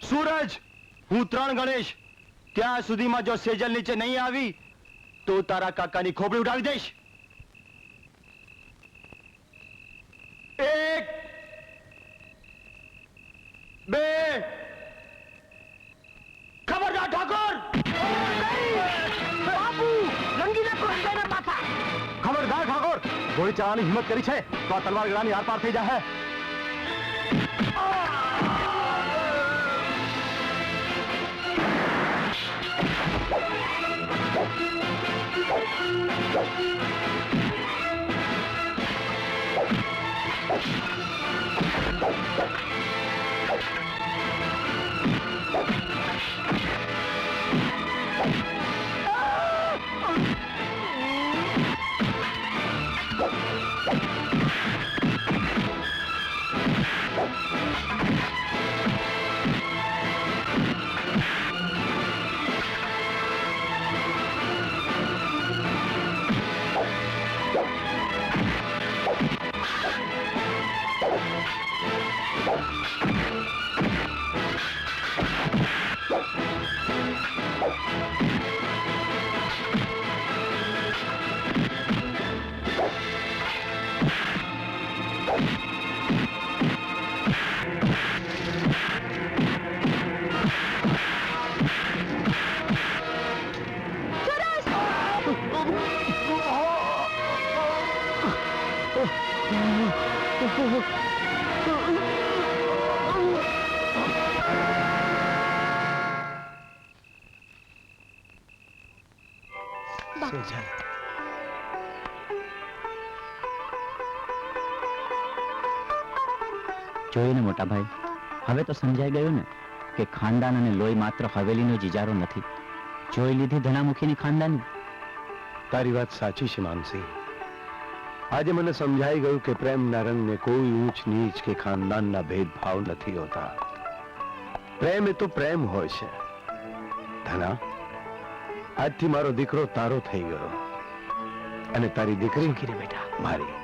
સૂરજ, હું 3 ગણેશ. ત્યાં સુધીમાં જો સેજલ નીચે નહીં આવી તો તારા કાકાની ખોપડી ઉડાવી દઈશ. 1 2 ખબરદાર ઠાકોર! બાપુ રંગીલા કોસ્ટાના પાછા. ખબરદાર ઠાકોર! ગોળી ચલાવવાની હિંમત કરી છે તો આ તલવાર ગળાની આર પાર થઈ જાય. જોયું ને મોટા ભાઈ, હવે તો સમજાઈ ગયું ને કે ખાનદાન અને લોહી માત્ર હવેલીનો જ ઇજારો નથી. જોઈ લીધી ધનામુખીની ખાનદાન. તારી વાત સાચી છે માનસી. આજે મને સમજાઈ ગયું કે પ્રેમના રંગને કોઈ ઊંચ નીચ કે ખાનદાનના ભેદભાવ નથી હોતા. પ્રેમ એ તો પ્રેમ હોય છે. ધના, આજથી મારો દીકરો તારો થઈ ગયો અને તારી દીકરી બેટા મારી.